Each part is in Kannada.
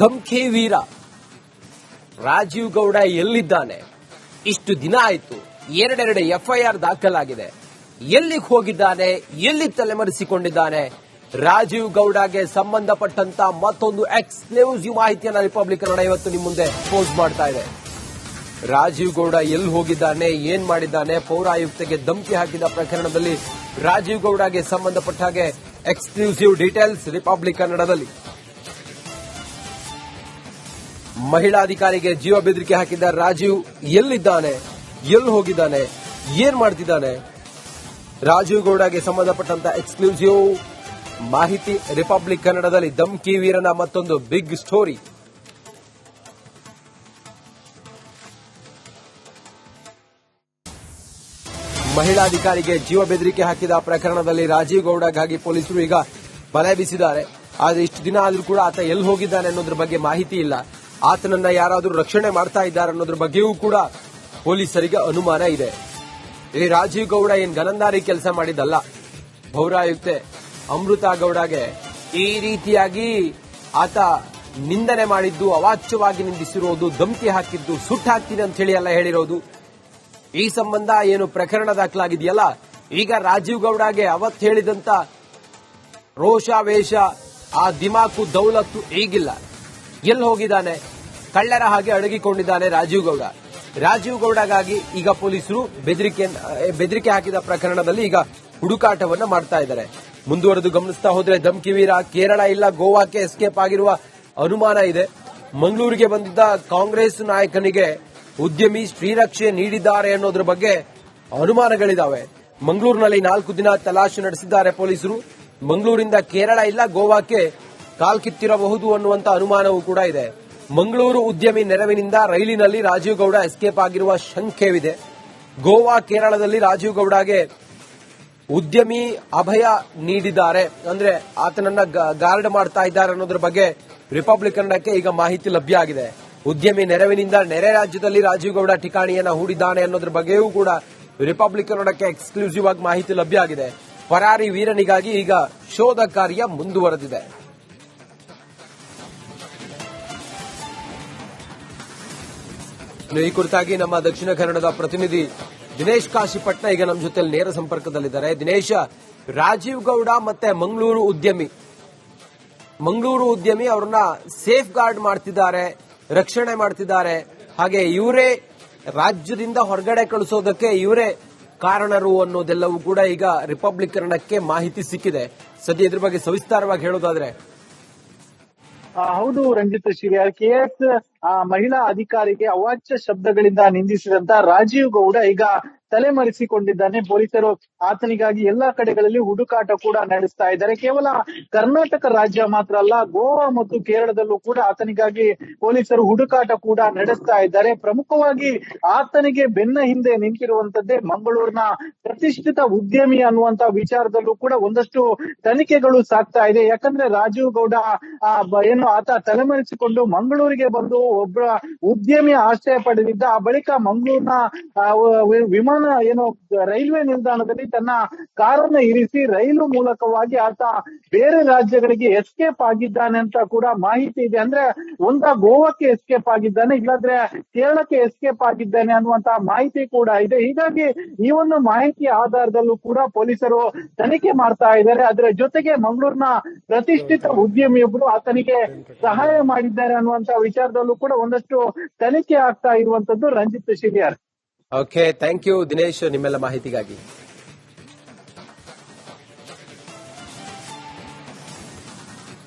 ಧಮ್ಕಿ ವೀರ ರಾಜೀವ್ ಗೌಡ ಎಲ್ಲಿದ್ದಾನೆ? ಇಷ್ಟು ದಿನ ಆಯಿತು, ಎರಡೆರಡು ಎಫ್ಐಆರ್ ದಾಖಲಾಗಿದೆ. ಎಲ್ಲಿಗೆ ಹೋಗಿದ್ದಾನೆ? ಎಲ್ಲಿ ತಲೆಮರೆಸಿಕೊಂಡಿದ್ದಾನೆ? ರಾಜೀವ್ ಗೌಡಗೆ ಸಂಬಂಧಪಟ್ಟಂತ ಮತ್ತೊಂದು ಎಕ್ಸ್ಕ್ಲೂಸಿವ್ ಮಾಹಿತಿಯನ್ನ ರಿಪಬ್ಲಿಕ್ ಕನ್ನಡ ಇವತ್ತು ನಿಮ್ಮ ಮುಂದೆ ಪೋಸ್ಟ್ ಮಾಡ್ತಾ ಇದೆ. ರಾಜೀವ್ ಗೌಡ ಎಲ್ಲಿ ಹೋಗಿದ್ದಾನೆ, ಏನ್ ಮಾಡಿದ್ದಾನೆ? ಪೌರಾಯುಕ್ತಗೆ ಧಮಕಿ ಹಾಕಿದ ಪ್ರಕರಣದಲ್ಲಿ ರಾಜೀವ್ ಗೌಡಗೆ ಸಂಬಂಧಪಟ್ಟ ಹಾಗೆ ಎಕ್ಸ್ಕ್ಲೂಸಿವ್ ಡೀಟೇಲ್ಸ್ ರಿಪಬ್ಲಿಕ್ ಕನ್ನಡದಲ್ಲಿ. ಮಹಿಳಾಧಿಕಾರಿಗೆ ಜೀವ ಬೆದರಿಕೆ ಹಾಕಿದ್ದ ರಾಜೀವ್ ಎಲ್ಲಿದ್ದಾನೆ, ಎಲ್ಲಿ ಹೋಗಿದ್ದಾನೆ, ಏನ್ ಮಾಡ್ತಿದ್ದಾನೆ? ರಾಜೀವ್ ಗೌಡಗೆ ಸಂಬಂಧಪಟ್ಟಂತ ಎಕ್ಸ್ಕ್ಲೂಸಿವ್ ಮಾಹಿತಿ ರಿಪಬ್ಲಿಕ್ ಕನ್ನಡದಲ್ಲಿ. ಧಮ್ಕಿ ವೀರನ ಮತ್ತೊಂದು ಬಿಗ್ ಸ್ಟೋರಿ. ಮಹಿಳಾಧಿಕಾರಿಗೆ ಜೀವ ಬೆದರಿಕೆ ಹಾಕಿದ ಪ್ರಕರಣದಲ್ಲಿ ರಾಜೀವ್ ಗೌಡಗಾಗಿ ಪೊಲೀಸರು ಈಗ ಬಲೆ ಬೀಸಿದ್ದಾರೆ. ಆದರೆ ಇಷ್ಟು ದಿನ ಆದರೂ ಕೂಡ ಆತ ಎಲ್ಲಿ ಹೋಗಿದ್ದಾನೆ ಅನ್ನೋದ್ರ ಬಗ್ಗೆ ಮಾಹಿತಿ ಇಲ್ಲ. ಆತನನ್ನ ಯಾರಾದರೂ ರಕ್ಷಣೆ ಮಾಡ್ತಾ ಇದ್ದಾರೆ ಅನ್ನೋದ್ರ ಬಗ್ಗೆಯೂ ಕೂಡ ಪೊಲೀಸರಿಗೆ ಅನುಮಾನ ಇದೆ. ಈ ರಾಜೀವ್ ಗೌಡ ಏನ್ ಗನಂದಾರಿ ಕೆಲಸ ಮಾಡಿದ್ದಲ್ಲ. ಪೌರಾಯುಕ್ತೆ ಅಮೃತಾ ಗೌಡಗೆ ಈ ರೀತಿಯಾಗಿ ಆತ ನಿಂದನೆ ಮಾಡಿದ್ದು, ಅವಾಚ್ಯವಾಗಿ ನಿಂದಿಸಿರೋದು, ಧಮಕಿ ಹಾಕಿದ್ದು, ಸುಟ್ಟು ಹಾಕ್ತೀನಿ ಅಂತ ಹೇಳಿ ಎಲ್ಲ ಹೇಳಿರೋದು. ಈ ಸಂಬಂಧ ಏನು ಪ್ರಕರಣ ದಾಖಲಾಗಿದೆಯಲ್ಲ, ಈಗ ರಾಜೀವ್ ಗೌಡಗೆ ಅವತ್ತು ಹೇಳಿದಂತ ರೋಷಾವೇಶ, ಆ ದಿಮಾಕು, ದೌಲತ್ತು ಈಗಿಲ್ಲ. ಎಲ್ಲಿ ಹೋಗಿದ್ದಾನೆ? ಕಳ್ಳರ ಹಾಗೆ ಅಡಗಿಕೊಂಡಿದ್ದಾನೆ ರಾಜೀವ್ ಗೌಡ. ರಾಜೀವ್ ಗೌಡಗಾಗಿ ಈಗ ಪೊಲೀಸರು ಬೆದರಿಕೆ ಹಾಕಿದ ಪ್ರಕರಣದಲ್ಲಿ ಈಗ ಹುಡುಕಾಟವನ್ನ ಮಾಡ್ತಾ ಇದ್ದಾರೆ. ಮುಂದುವರೆದು ಗಮನಿಸ್ತಾ ಹೋದ್ರೆ ಧಮ್ಕಿ ವೀರ ಕೇರಳ ಇಲ್ಲ ಗೋವಾಕ್ಕೆ ಎಸ್ಕೇಪ್ ಆಗಿರುವ ಅನುಮಾನ ಇದೆ. ಮಂಗಳೂರಿಗೆ ಬಂದಿದ್ದ ಕಾಂಗ್ರೆಸ್ ನಾಯಕನಿಗೆ ಉದ್ಯಮಿ ಶ್ರೀರಕ್ಷೆ ನೀಡಿದ್ದಾರೆ ಅನ್ನೋದ್ರ ಬಗ್ಗೆ ಅನುಮಾನಗಳಿದಾವೆ. ಮಂಗಳೂರಿನಲ್ಲಿ 4 ದಿನ ತಲಾಶೆ ನಡೆಸಿದ್ದಾರೆ ಪೊಲೀಸರು. ಮಂಗಳೂರಿಂದ ಕೇರಳ ಇಲ್ಲ ಗೋವಾಕ್ಕೆ ಕಾಲ್ಕಿತ್ತಿರಬಹುದು ಅನ್ನುವಂತ ಅನುಮಾನವೂ ಕೂಡ ಇದೆ. ಮಂಗಳೂರು ಉದ್ಯಮಿ ನೆರವಿನಿಂದ ರೈಲಿನಲ್ಲಿ ರಾಜೀವ್ ಗೌಡ ಎಸ್ಕೇಪ್ ಆಗಿರುವ ಶಂಕೆವಿದೆ. ಗೋವಾ, ಕೇರಳದಲ್ಲಿ ರಾಜೀವ್ ಗೌಡಗೆ ಉದ್ಯಮಿ ಅಭಯ ನೀಡಿದ್ದಾರೆ, ಅಂದ್ರೆ ಆತನನ್ನ ಗಾರ್ಡ್ ಮಾಡ್ತಾ ಇದ್ದಾರೆ ಅನ್ನೋದ್ರ ಬಗ್ಗೆ ರಿಪಬ್ಲಿಕ್ ಕನ್ನಡಕ್ಕೆ ಈಗ ಮಾಹಿತಿ ಲಭ್ಯ ಆಗಿದೆ. ಉದ್ಯಮಿ ನೆರವಿನಿಂದ ನೆರೆ ರಾಜ್ಯದಲ್ಲಿ ರಾಜೀವ್ ಗೌಡ ಠಿಕಾಣಿಯನ್ನ ಹೂಡಿದ್ದಾನೆ ಅನ್ನೋದ್ರ ಬಗ್ಗೆಯೂ ಕೂಡ ರಿಪಬ್ಲಿಕ್ ಕನ್ನಡಕ್ಕೆ ಎಕ್ಸ್ಕ್ಲೂಸಿವ್ ಆಗಿ ಮಾಹಿತಿ ಲಭ್ಯ ಆಗಿದೆ. ಪರಾರಿ ವೀರನಿಗಾಗಿ ಈಗ ಶೋಧ ಕಾರ್ಯ ಮುಂದುವರೆದಿದೆ. ಈ ಕುರಿತಾಗಿ ನಮ್ಮ ದಕ್ಷಿಣ ಕನ್ನಡದ ಪ್ರತಿನಿಧಿ ದಿನೇಶ್ ಕಾಶಿಪಟ್ನ ಈಗ ನಮ್ಮ ಜೊತೆ ನೇರ ಸಂಪರ್ಕದಲ್ಲಿದ್ದಾರೆ. ದಿನೇಶ, ರಾಜೀವ್ ಗೌಡ ಮತ್ತೆ ಮಂಗಳೂರು ಉದ್ಯಮಿ ಅವರನ್ನ ಸೇಫ್ ಗಾರ್ಡ್ ಮಾಡ್ತಿದ್ದಾರೆ, ರಕ್ಷಣೆ ಮಾಡ್ತಿದ್ದಾರೆ. ಹಾಗೆ ಇವರೇ ರಾಜ್ಯದಿಂದ ಹೊರಗಡೆ ಕಳಿಸೋದಕ್ಕೆ ಇವರೇ ಕಾರಣರು ಅನ್ನೋದೆಲ್ಲವೂ ಕೂಡ ಈಗ ರಿಪಬ್ಲಿಕ್ ಕನ್ನಡಕ್ಕೆ ಮಾಹಿತಿ ಸಿಕ್ಕಿದೆ. ಸದ್ಯ ಇದ್ರ ಬಗ್ಗೆ ಸವಿಸ್ತಾರವಾಗಿ ಹೇಳೋದಾದ್ರೆ. ಹೌದು ರಂಜಿತ್ ಶ್ರೀಯಾರ್, ಕೆಎಸ್ ಮಹಿಳಾ ಅಧಿಕಾರಿಗೆ ಅವಾಚ್ಯ ಶಬ್ದಗಳಿಂದ ನಿಂದಿಸಿದಂತ ರಾಜೀವ್ ಗೌಡ ಈಗ ತಲೆಮರೆಸಿಕೊಂಡಿದ್ದಾನೆ. ಪೊಲೀಸರು ಆತನಿಗಾಗಿ ಎಲ್ಲಾ ಕಡೆಗಳಲ್ಲಿ ಹುಡುಕಾಟ ಕೂಡ ನಡೆಸ್ತಾ ಇದ್ದಾರೆ. ಕೇವಲ ಕರ್ನಾಟಕ ರಾಜ್ಯ ಮಾತ್ರ ಅಲ್ಲ, ಗೋವಾ ಮತ್ತು ಕೇರಳದಲ್ಲೂ ಕೂಡ ಆತನಿಗಾಗಿ ಪೊಲೀಸರು ಹುಡುಕಾಟ ಕೂಡ ನಡೆಸ್ತಾ ಇದ್ದಾರೆ. ಪ್ರಮುಖವಾಗಿ ಆತನಿಗೆ ಬೆನ್ನ ಹಿಂದೆ ನಿಂತಿರುವಂತದ್ದೇ ಮಂಗಳೂರಿನ ಪ್ರತಿಷ್ಠಿತ ಉದ್ಯಮಿ ಅನ್ನುವಂತ ವಿಚಾರದಲ್ಲೂ ಕೂಡ ಒಂದಷ್ಟು ತನಿಖೆಗಳು ಸಾಗ್ತಾ ಇದೆ. ಯಾಕಂದ್ರೆ ರಾಜೀವ್ ಗೌಡ ಏನು ಆತ ತಲೆಮರೆಸಿಕೊಂಡು ಮಂಗಳೂರಿಗೆ ಬಂದು ಒಬ್ಬ ಉದ್ಯಮಿ ಆಶ್ರಯ ಪಡೆದಿದ್ದ. ಆ ಬಳಿಕ ಮಂಗಳೂರಿನ ವಿಮಾನ ಏನು ರೈಲ್ವೆ ನಿಲ್ದಾಣದಲ್ಲಿ ತನ್ನ ಕಾರನ್ನ ಇರಿಸಿ ರೈಲು ಮೂಲಕವಾಗಿ ಆತ ಬೇರೆ ರಾಜ್ಯಗಳಿಗೆ ಎಸ್ಕೇಪ್ ಆಗಿದ್ದಾನೆ ಅಂತ ಕೂಡ ಮಾಹಿತಿ ಇದೆ. ಅಂದ್ರೆ ಗೋವಾಕ್ಕೆ ಎಸ್ಕೇಪ್ ಆಗಿದ್ದಾನೆ, ಇಲ್ಲಾಂದ್ರೆ ಕೇರಳಕ್ಕೆ ಎಸ್ಕೇಪ್ ಆಗಿದ್ದಾನೆ ಅನ್ನುವಂತ ಮಾಹಿತಿ ಕೂಡ ಇದೆ. ಹೀಗಾಗಿ ಈ ಒಂದು ಮಾಹಿತಿ ಆಧಾರದಲ್ಲೂ ಕೂಡ ಪೊಲೀಸರು ತನಿಖೆ ಮಾಡ್ತಾ ಇದ್ದಾರೆ. ಅದರ ಜೊತೆಗೆ ಮಂಗಳೂರಿನ ಪ್ರತಿಷ್ಠಿತ ಉದ್ಯಮಿಯೊಬ್ಬರು ಆತನಿಗೆ ಸಹಾಯ ಮಾಡಿದ್ದಾರೆ ಅನ್ನುವಂತ ವಿಚಾರದಲ್ಲೂ ಕೂಡ ಒಂದಷ್ಟು ತನಿಖೆ ಆಗ್ತಾ ಇರುವಂತದ್ದು Ranjit Shiriyar. Okay, thank you Dinesh ನಿಮ್ಮೆಲ್ಲ ಮಾಹಿತಿಗಾಗಿ.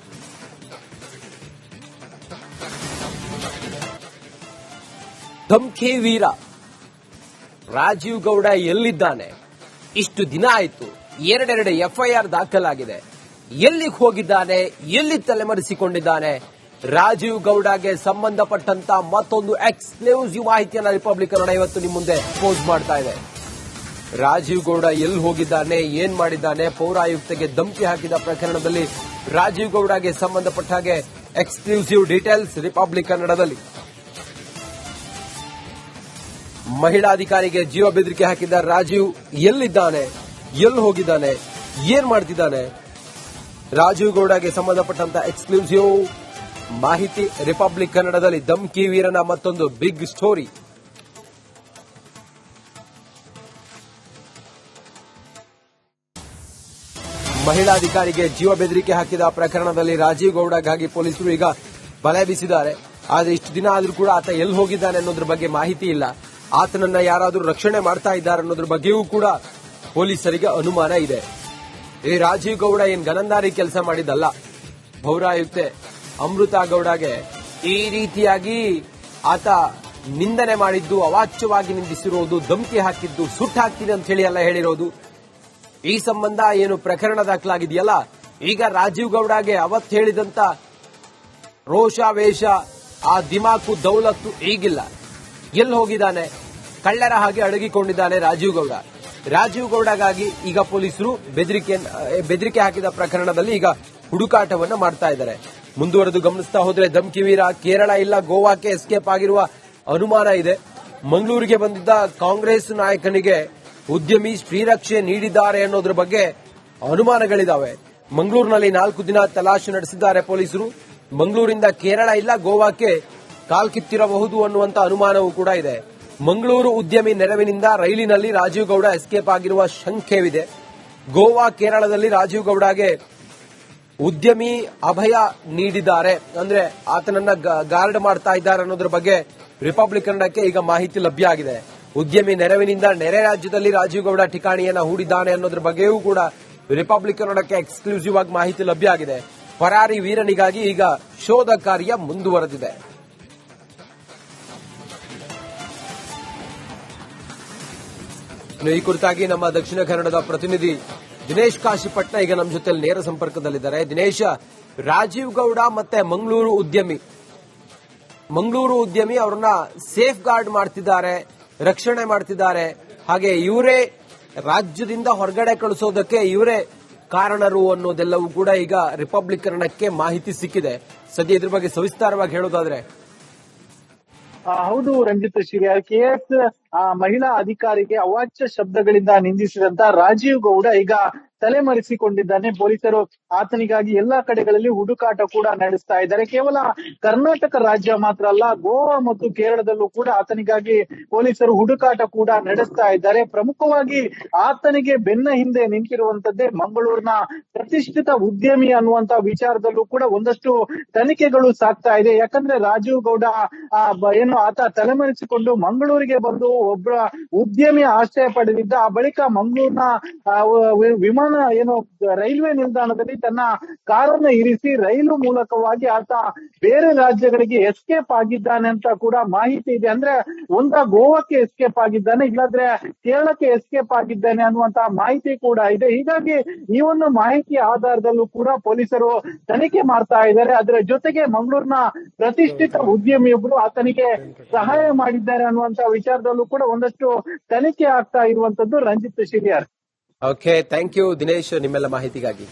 ಧಮ್ಕಿ ವೀರ ರಾಜೀವ್ ಗೌಡ ಎಲ್ಲಿದ್ದಾನೆ? ಇಷ್ಟು ದಿನ ಆಯಿತು, ಎರಡೆರಡು ಎಫ್ಐಆರ್ ದಾಖಲಾಗಿದೆ. ಎಲ್ಲಿಗೆ ಹೋಗಿದ್ದಾನೆ? ಎಲ್ಲಿ ತಲೆಮರೆಸಿಕೊಂಡಿದ್ದಾನೆ? ರಾಜೀವ್ ಗೌಡಗೆ ಸಂಬಂಧಪಟ್ಟಂತ ಮತ್ತೊಂದು ಎಕ್ಸ್ಕ್ಲೂಸಿವ್ ಮಾಹಿತಿಯನ್ನ ರಿಪಬ್ಲಿಕ್ ಕನ್ನಡ ಇವತ್ತು ನಿಮ್ಮ ಮುಂದೆ ಪೋಸ್ಟ್ ಮಾಡ್ತಾ ಇದೆ. ರಾಜೀವ್ ಗೌಡ ಎಲ್ಲಿ ಹೋಗಿದ್ದಾನೆ, ಏನ್ ಮಾಡಿದ್ದಾನೆ? ಪೌರಾಯುಕ್ತಗೆ ಧಮಕಿ ಹಾಕಿದ ಪ್ರಕರಣದಲ್ಲಿ ರಾಜೀವ್ ಗೌಡಗೆ ಸಂಬಂಧಪಟ್ಟ ಹಾಗೆ ಎಕ್ಸ್ಕ್ಲೂಸಿವ್ ಡೀಟೇಲ್ಸ್ ರಿಪಬ್ಲಿಕ್ ಕನ್ನಡದಲ್ಲಿ. ಮಹಿಳಾಧಿಕಾರಿಗೆ ಜೀವ ಬೆದರಿಕೆ ಹಾಕಿದ್ದ ರಾಜೀವ್ ಎಲ್ಲಿದ್ದಾನೆ, ಎಲ್ಲಿ ಹೋಗಿದ್ದಾನೆ, ಏನ್ ಮಾಡ್ತಿದ್ದಾನೆ? ರಾಜೀವ್ ಗೌಡಗೆ ಸಂಬಂಧಪಟ್ಟಂತ ಎಕ್ಸ್ಕ್ಲೂಸಿವ್ ಮಾಹಿತಿ ರಿಪಬ್ಲಿಕ್ ಕನ್ನಡದಲ್ಲಿ ಧಮ್ಕಿ ವೀರನ ಮತ್ತೊಂದು ಬಿಗ್ ಸ್ಟೋರಿ. ಮಹಿಳಾಧಿಕಾರಿಗೆ ಜೀವ ಬೆದರಿಕೆ ಹಾಕಿದ ಪ್ರಕರಣದಲ್ಲಿ ರಾಜೀವ್ ಗೌಡಗಾಗಿ ಪೊಲೀಸರು ಈಗ ಬಲೆ ಬೀಸಿದ್ದಾರೆ. ಆದರೆ ಇಷ್ಟು ದಿನ ಆದರೂ ಕೂಡ ಆತ ಎಲ್ಲಿ ಹೋಗಿದ್ದಾನೆ ಅನ್ನೋದ್ರ ಬಗ್ಗೆ ಮಾಹಿತಿ ಇಲ್ಲ. ಆತನನ್ನ ಯಾರಾದರೂ ರಕ್ಷಣೆ ಮಾಡ್ತಾ ಇದ್ದಾರೆ ಅನ್ನೋದ್ರ ಬಗ್ಗೆಯೂ ಕೂಡ ಪೊಲೀಸರಿಗೆ ಅನುಮಾನ ಇದೆ. ಈ ರಾಜೀವ್ ಗೌಡ ಏನ್ ಗನಂದಾರಿ ಕೆಲಸ ಮಾಡಿದ್ದಲ್ಲ. ಪೌರಾಯುಕ್ತೆ ಅಮೃತಾ ಗೌಡಗೆ ಈ ರೀತಿಯಾಗಿ ಆತ ನಿಂದನೆ ಮಾಡಿದ್ದು, ಅವಾಚ್ಯವಾಗಿ ನಿಂದಿಸಿರುವುದು, ಧಮಕಿ ಹಾಕಿದ್ದು, ಸುಟ್ಟು ಹಾಕ್ತೀನಿ ಅಂತ ಹೇಳಿ ಎಲ್ಲ ಹೇಳಿರೋದು. ಈ ಸಂಬಂಧ ಏನು ಪ್ರಕರಣ ದಾಖಲಾಗಿದೆಯಲ್ಲ, ಈಗ ರಾಜೀವ್ ಗೌಡಗೆ ಅವತ್ತು ಹೇಳಿದಂತ ರೋಷಾವೇಶ, ಆ ದಿಮಾಕು, ದೌಲತ್ತು ಈಗಿಲ್ಲ. ಎಲ್ಲಿ ಹೋಗಿದ್ದಾನೆ? ಕಳ್ಳರ ಹಾಗೆ ಅಡಗಿಕೊಂಡಿದ್ದಾನೆ ರಾಜೀವ್ ಗೌಡ. ರಾಜೀವ್ ಗೌಡಗಾಗಿ ಈಗ ಪೊಲೀಸರು ಬೆದರಿಕೆ ಹಾಕಿದ ಪ್ರಕರಣದಲ್ಲಿ ಈಗ ಹುಡುಕಾಟವನ್ನ ಮಾಡ್ತಾ ಇದ್ದಾರೆ. ಮುಂದುವರೆದು ಗಮನಿಸ್ತಾ ಹೋದ್ರೆ ಧಮ್ಕಿ ವೀರ ಕೇರಳ ಇಲ್ಲ ಗೋವಾಕ್ಕೆ ಎಸ್ಕೇಪ್ ಆಗಿರುವ ಅನುಮಾನ ಇದೆ. ಮಂಗಳೂರಿಗೆ ಬಂದಿದ್ದ ಕಾಂಗ್ರೆಸ್ ನಾಯಕನಿಗೆ ಉದ್ಯಮಿ ಶ್ರೀರಕ್ಷೆ ನೀಡಿದ್ದಾರೆ ಅನ್ನೋದ್ರ ಬಗ್ಗೆ ಅನುಮಾನಗಳಿದಾವೆ. ಮಂಗಳೂರಿನಲ್ಲಿ 4 ದಿನ ತಲಾಶೆ ನಡೆಸಿದ್ದಾರೆ ಪೊಲೀಸರು. ಮಂಗಳೂರಿಂದ ಕೇರಳ ಇಲ್ಲ ಗೋವಾಕ್ಕೆ ಕಾಲ್ಕಿತ್ತಿರಬಹುದು ಅನ್ನುವಂತ ಅನುಮಾನವೂ ಕೂಡ ಇದೆ. ಮಂಗಳೂರು ಉದ್ಯಮಿ ನೆರವಿನಿಂದ ರೈಲಿನಲ್ಲಿ ರಾಜೀವ್ ಗೌಡ ಎಸ್ಕೇಪ್ ಆಗಿರುವ ಶಂಕೆವಿದೆ. ಗೋವಾ ಕೇರಳದಲ್ಲಿ ರಾಜೀವ್ ಗೌಡಗೆ ಉದ್ಯಮಿ ಅಭಯ ನೀಡಿದ್ದಾರೆ, ಅಂದ್ರೆ ಆತನನ್ನ ಗಾರ್ಡ್ ಮಾಡ್ತಾ ಇದ್ದಾರೆ ಅನ್ನೋದ್ರ ಬಗ್ಗೆ ರಿಪಬ್ಲಿಕ್ ಕನ್ನಡಕ್ಕೆ ಈಗ ಮಾಹಿತಿ ಲಭ್ಯ ಆಗಿದೆ. ಉದ್ಯಮಿ ನೆರವಿನಿಂದ ನೆರೆ ರಾಜ್ಯದಲ್ಲಿ ರಾಜೀವ್ ಗೌಡ ಠಿಕಾಣಿಯನ್ನ ಹೂಡಿದ್ದಾನೆ ಅನ್ನೋದ್ರ ಬಗ್ಗೆಯೂ ಕೂಡ ರಿಪಬ್ಲಿಕ್ ಕನ್ನಡಕ್ಕೆ ಎಕ್ಸ್ಕ್ಲೂಸಿವ್ ಆಗಿ ಮಾಹಿತಿ ಲಭ್ಯ ಆಗಿದೆ. ಪರಾರಿ ವೀರನಿಗಾಗಿ ಈಗ ಶೋಧ ಕಾರ್ಯ ಮುಂದುವರೆದಿದೆ. ಈ ಕುರಿತಾಗಿ ನಮ್ಮ ದಕ್ಷಿಣ ಕನ್ನಡದ ಪ್ರತಿನಿಧಿ ದಿನೇಶ್ ಕಾಶಿಪಟ್ನ ಈಗ ನಮ್ಮ ಜೊತೆ ನೇರ ಸಂಪರ್ಕದಲ್ಲಿದ್ದಾರೆ. ದಿನೇಶ, ರಾಜೀವ್ ಗೌಡ ಮತ್ತೆ ಮಂಗಳೂರು ಉದ್ಯಮಿ ಅವರನ್ನ ಸೇಫ್ ಗಾರ್ಡ್ ಮಾಡ್ತಿದ್ದಾರೆ, ರಕ್ಷಣೆ ಮಾಡ್ತಿದ್ದಾರೆ. ಹಾಗೆ ಇವರೇ ರಾಜ್ಯದಿಂದ ಹೊರಗಡೆ ಕಳಿಸೋದಕ್ಕೆ ಇವರೇ ಕಾರಣರು ಅನ್ನೋದೆಲ್ಲವೂ ಕೂಡ ಈಗ ರಿಪಬ್ಲಿಕ್ ಕನ್ನಡಕ್ಕೆ ಮಾಹಿತಿ ಸಿಕ್ಕಿದೆ. ಸದ್ಯ ಇದ್ರ ಬಗ್ಗೆ ಸವಿಸ್ತಾರವಾಗಿ ಹೇಳೋದಾದ್ರೆ. ಹೌದು ರಂಜಿತ್ ಶ್ರೀಯಾರ್, ಕೆಎಸ್ ಮಹಿಳಾ ಅಧಿಕಾರಿಗೆ ಅವಾಚ್ಯ ಶಬ್ದಗಳಿಂದ ನಿಂದಿಸಿದಂತ ರಾಜೀವ್ ಗೌಡ ಈಗ ತಲೆಮರೆಸಿಕೊಂಡಿದ್ದಾನೆ. ಪೊಲೀಸರು ಆತನಿಗಾಗಿ ಎಲ್ಲಾ ಕಡೆಗಳಲ್ಲಿ ಹುಡುಕಾಟ ಕೂಡ ನಡೆಸ್ತಾ ಇದ್ದಾರೆ. ಕೇವಲ ಕರ್ನಾಟಕ ರಾಜ್ಯ ಮಾತ್ರ ಅಲ್ಲ, ಗೋವಾ ಮತ್ತು ಕೇರಳದಲ್ಲೂ ಕೂಡ ಆತನಿಗಾಗಿ ಪೊಲೀಸರು ಹುಡುಕಾಟ ಕೂಡ ನಡೆಸ್ತಾ ಇದ್ದಾರೆ. ಪ್ರಮುಖವಾಗಿ ಆತನಿಗೆ ಬೆನ್ನ ಹಿಂದೆ ನಿಂತಿರುವಂತದ್ದೇ ಮಂಗಳೂರಿನ ಪ್ರತಿಷ್ಠಿತ ಉದ್ಯಮಿ ಅನ್ನುವಂತ ವಿಚಾರದಲ್ಲೂ ಕೂಡ ಒಂದಷ್ಟು ತನಿಖೆಗಳು ಸಾಗ್ತಾ ಇದೆ. ಯಾಕಂದ್ರೆ ರಾಜೀವ್ ಗೌಡ ಏನು ಆತ ತಲೆಮರೆಸಿಕೊಂಡು ಮಂಗಳೂರಿಗೆ ಬಂದು ಒಬ್ಬ ಉದ್ಯಮಿ ಆಶ್ರಯ ಪಡೆದಿದ್ದ. ಆ ಬಳಿಕ ಮಂಗಳೂರಿನ ವಿಮಾನ ರೈಲ್ವೆ ನಿಲ್ದಾಣದಲ್ಲಿ ತನ್ನ ಕಾರನ್ನ ಇರಿಸಿ ರೈಲು ಮೂಲಕವಾಗಿ ಆತ ಬೇರೆ ರಾಜ್ಯಗಳಿಗೆ ಎಸ್ಕೇಪ್ ಆಗಿದ್ದಾನೆ ಅಂತ ಕೂಡ ಮಾಹಿತಿ ಇದೆ. ಅಂದ್ರೆ ಗೋವಾಕ್ಕೆ ಎಸ್ಕೇಪ್ ಆಗಿದ್ದಾನೆ, ಇಲ್ಲಾಂದ್ರೆ ಕೇರಳಕ್ಕೆ ಎಸ್ಕೇಪ್ ಆಗಿದ್ದಾನೆ ಅನ್ನುವಂತ ಮಾಹಿತಿ ಕೂಡ ಇದೆ. ಹೀಗಾಗಿ ಈ ಒಂದು ಮಾಹಿತಿಯ ಆಧಾರದಲ್ಲೂ ಕೂಡ ಪೊಲೀಸರು ತನಿಖೆ ಮಾಡ್ತಾ ಇದ್ದಾರೆ. ಅದರ ಜೊತೆಗೆ ಮಂಗಳೂರಿನ ಪ್ರತಿಷ್ಠಿತ ಉದ್ಯಮಿಯೊಬ್ಬರು ಆತನಿಗೆ ಸಹಾಯ ಮಾಡಿದ್ದಾರೆ ಅನ್ನುವಂತ ವಿಚಾರದಲ್ಲೂ ಕೂಡ ಒಂದಷ್ಟು ತನಿಖೆ ಆಗ್ತಾ ಇರುವಂತದ್ದು Ranjit Shiriyar. Okay, thank you Dinesh ನಿಮ್ಮೆಲ್ಲ ಮಾಹಿತಿಗಾಗಿ.